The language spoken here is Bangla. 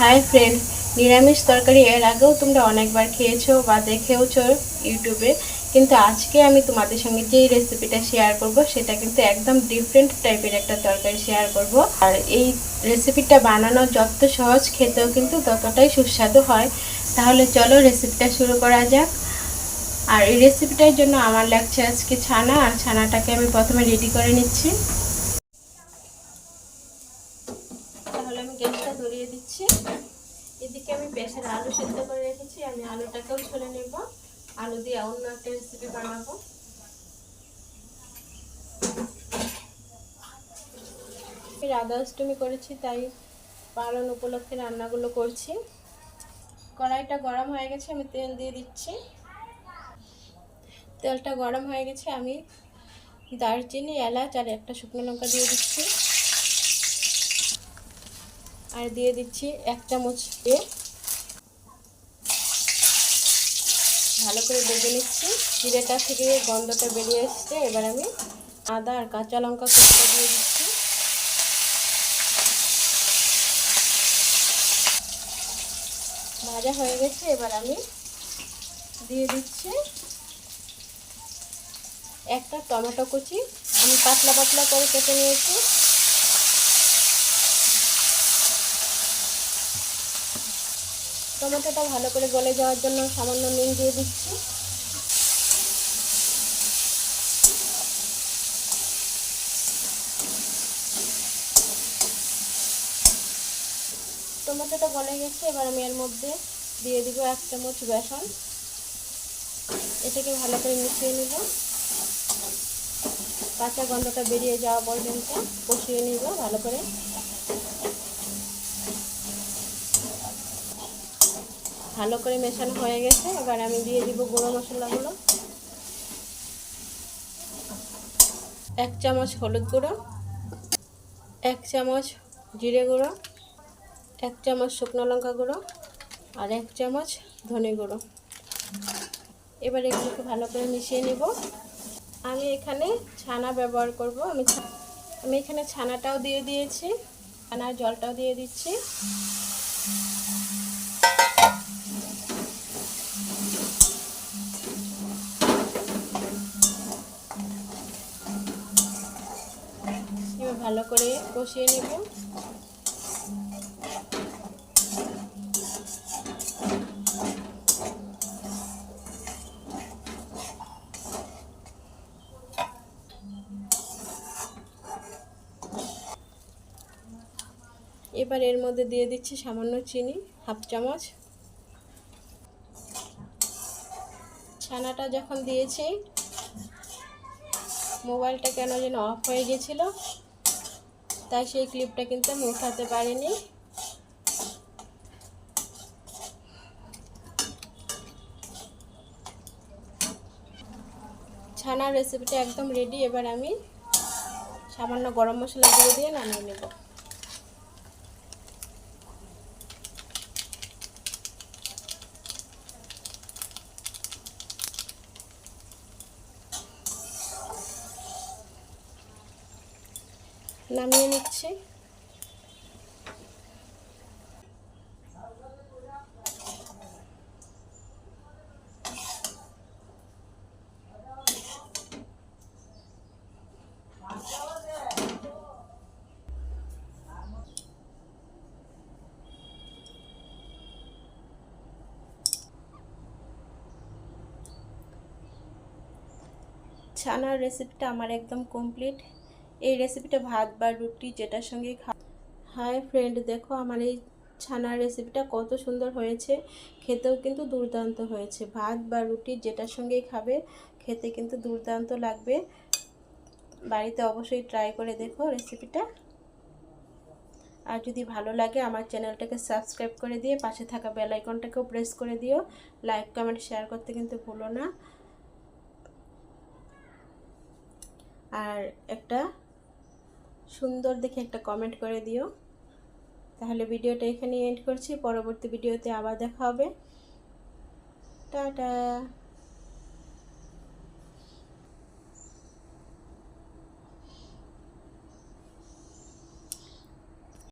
হাই ফ্রেন্ড, নিরামিষ তরকারি এর আগেও তোমরা অনেকবার খেয়েছো বা দেখেওছো ইউটিউবে, কিন্তু আজকে আমি তোমাদের সঙ্গে যেই রেসিপিটা শেয়ার করব সেটা কিন্তু একদম ডিফারেন্ট টাইপের একটা তরকারি শেয়ার করব। আর এই রেসিপিটা বানানো যত সহজ, খেতেও কিন্তু ততটাই সুস্বাদু হয়। তাহলে চলো রেসিপিটা শুরু করা যাক। আর এই রেসিপিটার জন্য আমার লাগছে আজকে ছানা, আর ছানাটাকে আমি প্রথমে রেডি করে নিচ্ছি। তাহলে আমি গ্যাসটা ধরিয়ে দিচ্ছি। এদিকে আমি প্রেসারে আলু সেদ্ধ করে রেখেছি, আমি আলুটাকেও ছুলে নেব। আলু দিয়ে অন্য একটা রেসিপি বানাবো। রাধা অষ্টমী করেছি, তাই পালন উপলক্ষে রান্নাগুলো করছি। কড়াইটা গরম হয়ে গেছে, আমি তেল দিয়ে দিচ্ছি। তেলটা গরম হয়ে গেছে, আমি দারচিনি, এলাচ আর একটা শুকনো লঙ্কা দিয়ে দিচ্ছি। আর দিয়ে দিচ্ছি 1 চামচ দিয়ে ভালো করে ভেজে নিচ্ছি। জিরেটা থেকে গন্ধটা বেরিয়ে এসছে। এবার আমি আদা আর কাঁচা লঙ্কা কুচিটা দিয়ে দিচ্ছি। ভাজা হয়ে গেছে, এবার আমি দিয়ে দিচ্ছি একটা টমেটো কুচি, আমি পাতলা পাতলা করে কেটে নিয়েছি। টমেটোটা ভালো করে গলে যাওয়ার জন্য সামান্য নুন দিয়ে দিচ্ছি। টমেটোটা গলে গেছে, এবার আমি এর মধ্যে দিয়ে দিব 1 চামচ বেসন। এটাকে ভালো করে মিশিয়ে নেব, কাঁচা গন্ধটা বেরিয়ে যাওয়া পর্যন্ত কষিয়ে নিব ভালো করে। ভালো করে মেশানো হয়ে গেছে, এবার আমি দিয়ে দিব গুঁড়ো মশলাগুলো। 1 চামচ হলুদ গুঁড়ো, 1 চামচ জিরে গুঁড়ো, 1 চামচ শুকনো লঙ্কা গুঁড়ো আর 1 চামচ ধনে গুঁড়ো। এবার এগুলোকে ভালো করে মিশিয়ে নেব। আমি এখানে ছানা ব্যবহার করব। আমি এখানে ছানাটাও দিয়ে দিয়েছি, ছানার জলটাও দিয়ে দিচ্ছি। এবার ভালো করে কষিয়ে নেব। এবার এর মধ্যে দিয়ে দিচ্ছি সামান্য চিনি, 1/2 চামচ। ছানাটা যখন দিয়েছি, মোবাইলটা কেন যেন অফ হয়ে গেছিল, তাই সেই ক্লিপটা কিন্তু আমি উঠাতে পারিনি। ছানার রেসিপিটা একদম রেডি। এবার আমি সামান্য গরম মশলা দিয়ে নামিয়ে নেব। নামিয়ে নিচ্ছি। ছানার রেসিপিটা আমার একদম কমপ্লিট। এই রেসিপিটা ভাত বা রুটি যেটার সঙ্গেই হাই ফ্রেন্ড, দেখো আমার এই ছানার রেসিপিটা কত সুন্দর হয়েছে। খেতেও কিন্তু দুর্দান্ত হয়েছে। ভাত বা রুটি যেটার সঙ্গেই খাবে, খেতে কিন্তু দুর্দান্ত লাগবে। বাড়িতে অবশ্যই ট্রাই করে দেখো রেসিপিটা। আর যদি ভালো লাগে আমার চ্যানেলটাকে সাবস্ক্রাইব করে দিয়ে পাশে থাকা বেল আইকনটাকেও প্রেস করে দিও। লাইক, কমেন্ট, শেয়ার করতে কিন্তু ভুলো না। আর একটা সুন্দর দেখে একটা কমেন্ট করে দিও। তাহলে ভিডিওটা এখানেই এন্ড করছি। পরবর্তী ভিডিওতে আবার দেখা হবে। টাটা।